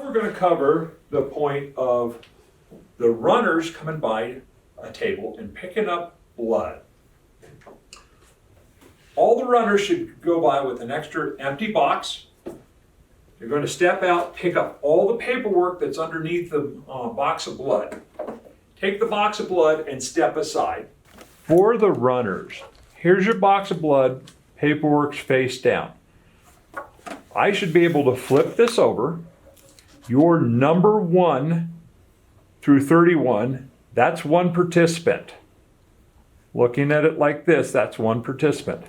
We're going to cover the point of the runners coming by a table and picking up blood. All the runners should go by with an extra empty box. You're going to step out, pick up all the paperwork that's underneath the box of blood. Take the box of blood and step aside. For the runners, here's your box of blood, paperwork's face down. I should be able to flip this over. Your number 1 through 31, that's one participant. Looking at it like this, that's one participant.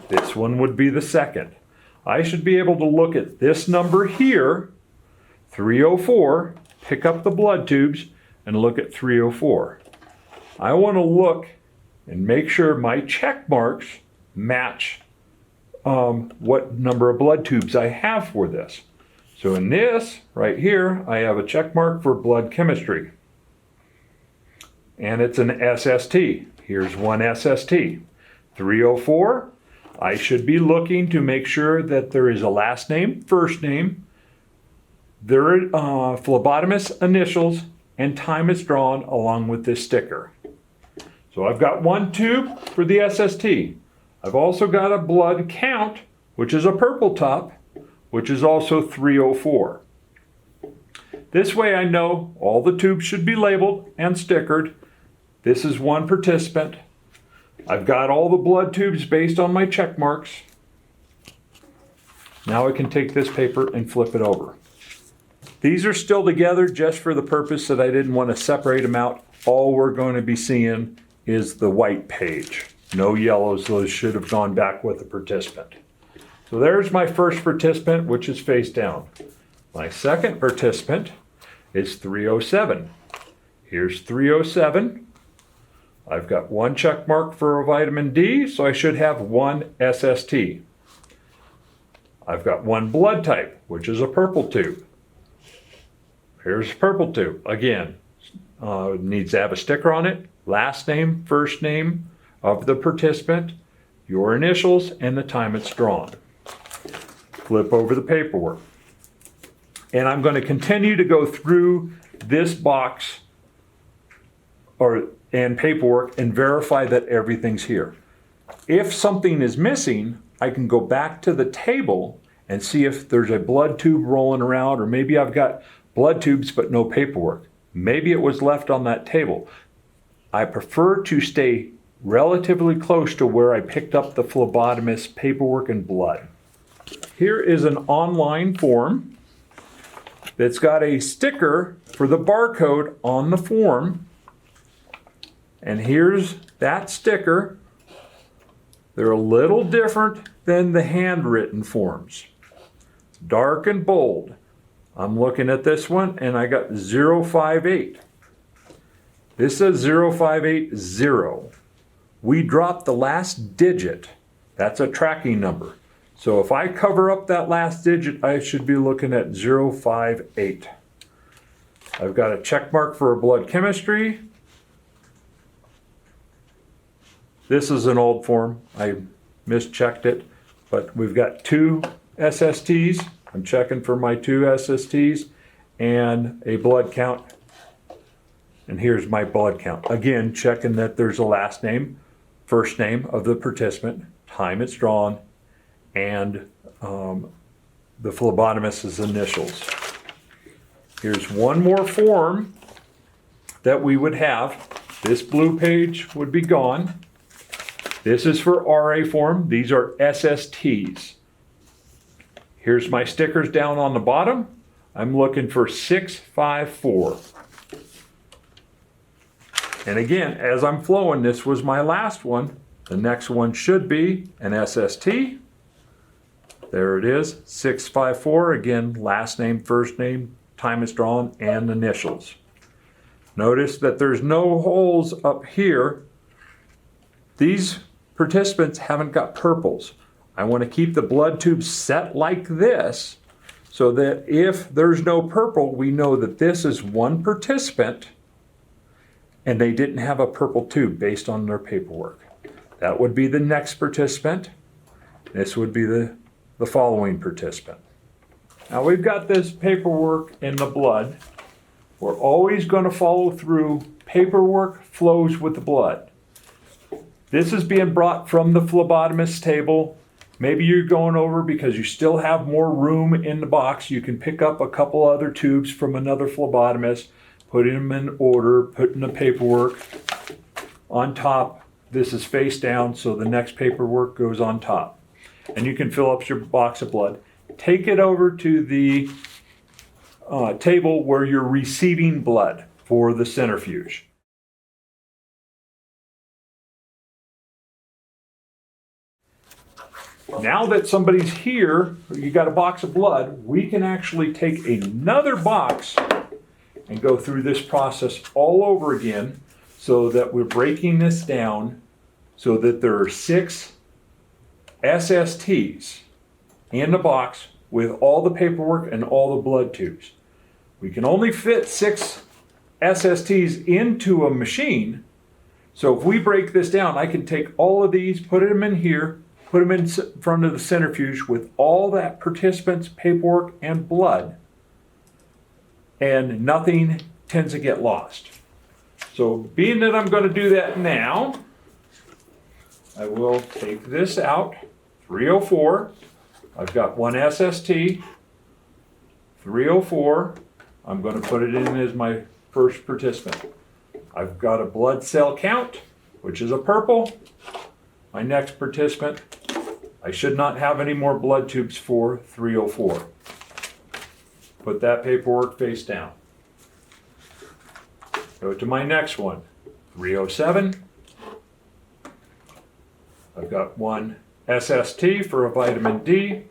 This one would be the second. I should be able to look at this number here, 304, pick up the blood tubes, and look at 304. I want to look and make sure my check marks match what number of blood tubes I have for this. So in this, right here, I have a check mark for blood chemistry. And it's an SST. Here's one SST. 304, I should be looking to make sure that there is a last name, first name, their phlebotomist initials, and time is drawn along with this sticker. So I've got one tube for the SST. I've also got a blood count, which is a purple top, which is also 304. This way I know all the tubes should be labeled and stickered. This is one participant. I've got all the blood tubes based on my check marks. Now I can take this paper and flip it over. These are still together just for the purpose that I didn't want to separate them out. All we're going to be seeing is the white page. No yellows, those should have gone back with the participant. So there's my first participant, which is face down. My second participant is 307. Here's 307. I've got one check mark for a vitamin D, so I should have one SST. I've got one blood type, which is a purple tube. Here's a purple tube. Again, needs to have a sticker on it, last name, first name of the participant, your initials, and the time it's drawn. Flip over the paperwork. And I'm going to continue to go through this box and paperwork and verify that everything's here. If something is missing, I can go back to the table and see if there's a blood tube rolling around, or maybe I've got blood tubes but no paperwork. Maybe it was left on that table. I prefer to stay relatively close to where I picked up the phlebotomist paperwork and blood. Here is an online form that's got a sticker for the barcode on the form. And here's that sticker. They're a little different than the handwritten forms. Dark and bold. I'm looking at this one and I got 058. This says 0580. We dropped the last digit. That's a tracking number. So if I cover up that last digit, I should be looking at 058. I've got a check mark for a blood chemistry. This is an old form. I mischecked it, but we've got two SSTs. I'm checking for my two SSTs and a blood count. And here's my blood count. Again, checking that there's a last name, first name of the participant, time it's drawn, and the phlebotomist's initials. Here's one more form that we would have. This blue page would be gone. This is for RA form. These are SSTs. Here's my stickers down on the bottom. I'm looking for 654. And again, as I'm flowing, this was my last one. The next one should be an SST. There it is, 654. Again, last name, first name, time is drawn, and initials. Notice that there's no holes up here. These participants haven't got purples. I want to keep the blood tubes set like this so that if there's no purple, we know that this is one participant and they didn't have a purple tube based on their paperwork. That would be the next participant. This would be the following participant. Now we've got this paperwork in the blood. We're always going to follow through. Paperwork flows with the blood. This is being brought from the phlebotomist table. Maybe you're going over because you still have more room in the box. You can pick up a couple other tubes from another phlebotomist, put them in order, put in the paperwork on top. This is face down, so the next paperwork goes on top. And you can fill up your box of blood. Take it over to the table where you're receiving blood for the centrifuge. Now that somebody's here, you got a box of blood, we can actually take another box and go through this process all over again so that we're breaking this down so that there are 6 SSTs in the box with all the paperwork and all the blood tubes. We can only fit 6 SSTs into a machine. So if we break this down, I can take all of these, put them in here, put them in front of the centrifuge with all that participants, paperwork, and blood, and nothing tends to get lost. So being that I'm going to do that now, I will take this out, 304. I've got 1 SST, 304. I'm going to put it in as my first participant. I've got a blood cell count, which is a purple. My next participant, I should not have any more blood tubes for 304. Put that paperwork face down. Go to my next one, 307. I've got 1 SST for a vitamin D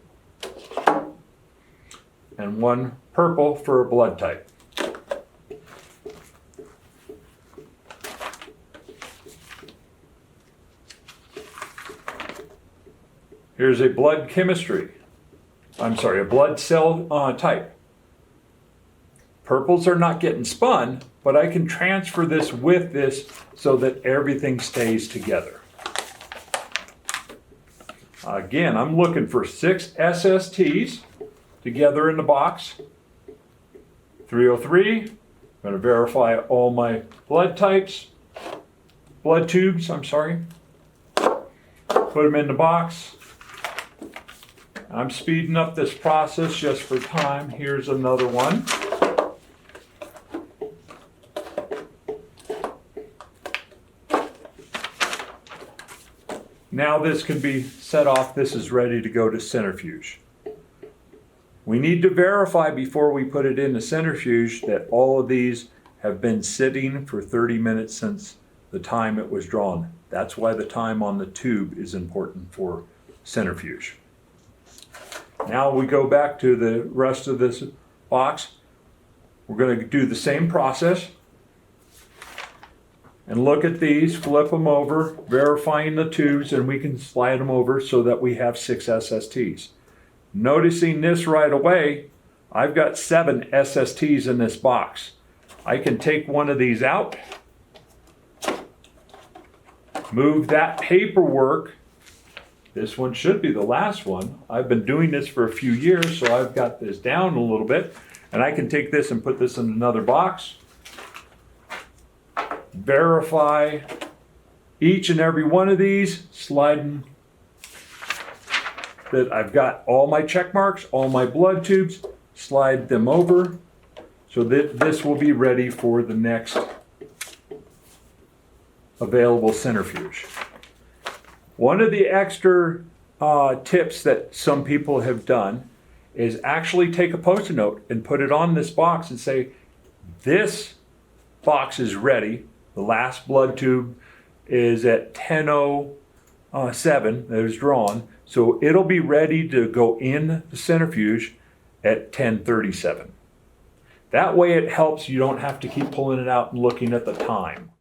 and 1 purple for a blood type. Here's a blood a blood cell type. Purples are not getting spun, but I can transfer this with this so that everything stays together. Again, I'm looking for 6 SSTs together in the box. 303, I'm going to verify all my blood tubes, Put them in the box. I'm speeding up this process just for time. Here's another one. Now this can be set off. This is ready to go to centrifuge. We need to verify before we put it in the centrifuge that all of these have been sitting for 30 minutes since the time it was drawn. That's why the time on the tube is important for centrifuge. Now we go back to the rest of this box. We're going to do the same process and look at these, flip them over, verifying the tubes, and we can slide them over so that we have 6 SSTs. Noticing this right away, I've got 7 SSTs in this box. I can take one of these out, move that paperwork. This one should be the last one. I've been doing this for a few years, so I've got this down a little bit. And I can take this and put this in another box. Verify each and every one of these, sliding that I've got all my check marks, all my blood tubes, slide them over so that this will be ready for the next available centrifuge. One of the extra tips that some people have done is actually take a Post-it note and put it on this box and say, this box is ready. The last blood tube is at 10:07 that is drawn. So it'll be ready to go in the centrifuge at 10:37. That way it helps you don't have to keep pulling it out and looking at the time.